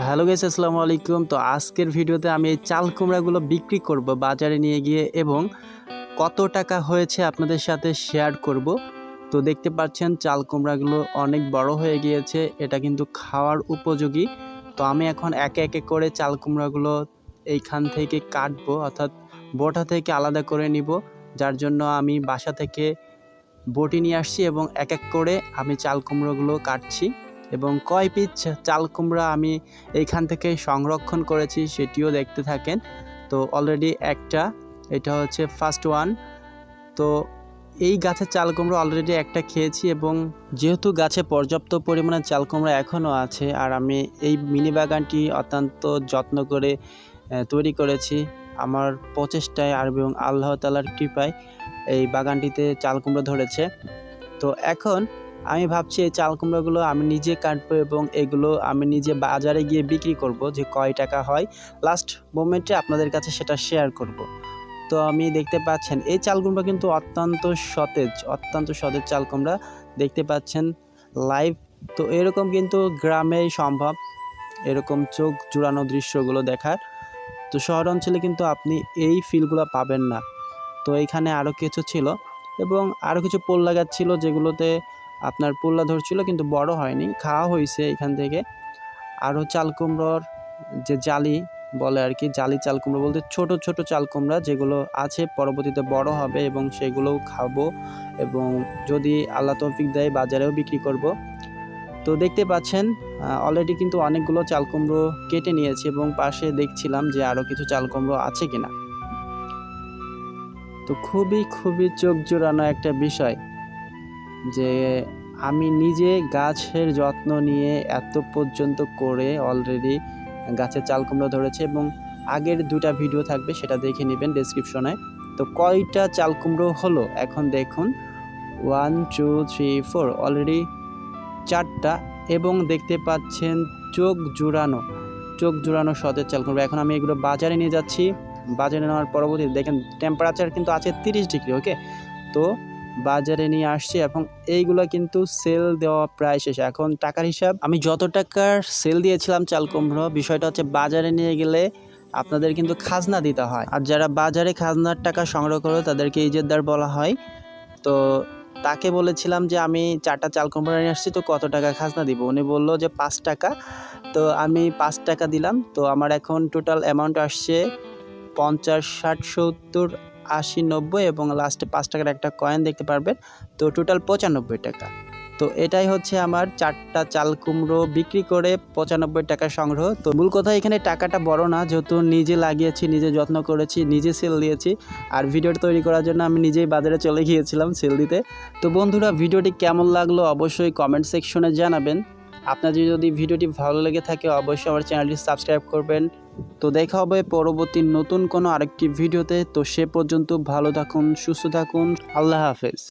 Hello guys, আসসালামু আলাইকুম। তো আজকের ভিডিওতে আমি এই চাল কুমড়াগুলো বিক্রি করব বাজারে নিয়ে গিয়ে এবং কত টাকা হয়েছে আপনাদের সাথে শেয়ার করব। তো দেখতে পাচ্ছেন চাল কুমড়াগুলো অনেক বড় হয়ে গিয়েছে, এটা কিন্তু খাওয়ার উপযোগী। তো আমি এখন একে একে করে চাল কুমড়াগুলো এইখান থেকে কাটবো, অর্থাৎ বোটা থেকে আলাদা করে নিব। যার জন্য আমি বাসা থেকে বটি নিয়ে আসছি এবং এক এক করে আমি চাল কুমড়োগুলো কাটছি এবং কয় পিস চাল কুমড়া আমি এইখান থেকে সংরক্ষণ করেছি সেটিও দেখতে থাকেন। তো অলরেডি একটা, এটা হচ্ছে ফার্স্ট ওয়ান। তো এই গাছের চাল কুমড়ো অলরেডি একটা খেয়েছি এবং যেহেতু গাছে পর্যাপ্ত পরিমাণে চাল কুমড়া এখনও আছে আর আমি এই মিনি বাগানটি অত্যন্ত যত্ন করে তৈরি করেছি আমার প্রচেষ্টায় আর এবং আল্লাহ তাআলার কৃপায় এই বাগানটিতে চাল কুমড়ো ধরেছে। তো এখন আমি ভাবছি এই চাল কুমড়োগুলো আমি নিজে কাটবো এবং এগুলো আমি নিজে বাজারে গিয়ে বিক্রি করব, যে কয় টাকা হয় লাস্ট মোমেন্টে আপনাদের কাছে সেটা শেয়ার করব। তো আমি দেখতে পাচ্ছেন এই চাল কুমড়া কিন্তু অত্যন্ত সতেজ চাল কুমড়া দেখতে পাচ্ছেন লাইভ। তো এরকম কিন্তু গ্রামেই সম্ভব এরকম চোখ জুড়ানো দৃশ্যগুলো দেখার। তো শহর অঞ্চলে কিন্তু আপনি এই ফিলগুলো পাবেন না। তো এইখানে আরও কিছু ছিল এবং আরও কিছু পোল্লা গাছ ছিল যেগুলোতে আপনার পোল্লা ধরছিল কিন্তু বড় হয়নি, খাওয়া হয়েছে এখান থেকে। আরও চাল কুমড়োর যে জালি বলে আর কি, জালি চাল কুমড়ো বলতে ছোট ছোট চাল কুমড়া যেগুলো আছে পরবর্তীতে বড় হবে এবং সেগুলোও খাবো এবং যদি আল্লাহ তৌফিক দেয় বাজারেও বিক্রি করব। তো দেখতে পাচ্ছেন অলরেডি কিন্তু অনেকগুলো চাল কুমড়ো কেটে নিয়েছি এবং পাশে দেখছিলাম যে আরও কিছু চাল কুমড়ো আছে কিনা। তো খুবই চোখ জোড়ানো একটা বিষয় যে আমি নিজে গাছের যত্ন নিয়ে এত পর্যন্ত করে অলরেডি গাছের চাল কুমড়ো ধরেছে এবং আগের দুটা ভিডিও থাকবে সেটা দেখে নেবেন ডেসক্রিপশনে। তো কয়টা চাল কুমড়ো হলো এখন দেখুন, 1 2 3 4 অলরেডি 4টা এবং দেখতে পাচ্ছেন চোখ জোড়ানো সতেজ চাল কুমড়ো। এখন আমি এগুলো বাজারে নিয়ে যাচ্ছি, বাজারে নেওয়ার পরবর্তীতে দেখেন টেম্পারেচার কিন্তু আছে 30 ডিগ্রি, ওকে। তো বাজারে নিয়ে আসছি এবং এইগুলো কিন্তু সেল দেওয়া প্রায় শেষ। এখন টাকার হিসাব, আমি যত টাকার সেল দিয়েছিলাম চাল কুমড়ো, বিষয়টা হচ্ছে বাজারে নিয়ে গেলে আপনাদের কিন্তু খাজনা দিতে হয়, আর যারা বাজারে খাজনার টাকা সংগ্রহ করে তাদেরকে ইজারাদার বলা হয়। তো তাকে বলেছিলাম যে আমি 4টা চাল কুমড়ো নিয়ে আসছি, তো কত টাকা খাজনা দিব? উনি বললো যে 5 টাকা। তো আমি 5 টাকা দিলাম। তো আমার এখন টোটাল অ্যামাউন্ট আসছে 50 60 70 80 90 এবং লাস্টে 5 টাকার একটা কয়েন দেখতে পারবেন। তো টোটাল 95 টাকা। তো এটাই হচ্ছে আমার 4টা চাল কুমড়ো বিক্রি করে 95 টাকা সংগ্রহ। তো মূল কথা এখানে টাকাটা বড় না, যেহেতু নিজে লাগিয়েছি, নিজে যত্ন করেছি, নিজে সেল দিয়েছি আর ভিডিওটা তৈরি করার জন্য আমি নিজেই বাজারে চলে গিয়েছিলাম সেল দিতে। তো বন্ধুরা, ভিডিওটি কেমন লাগলো অবশ্যই কমেন্ট সেকশনে জানাবেন। আপনাদের যদি ভিডিওটি ভালো লেগে থাকে অবশ্যই আমার চ্যানেলটি সাবস্ক্রাইব করবেন। তো দেখা হবে পরবর্তী নতুন কোনো আরেকটি ভিডিওতে। তো সে পর্যন্ত ভালো থাকুন, সুস্থ থাকুন, আল্লাহ হাফেজ।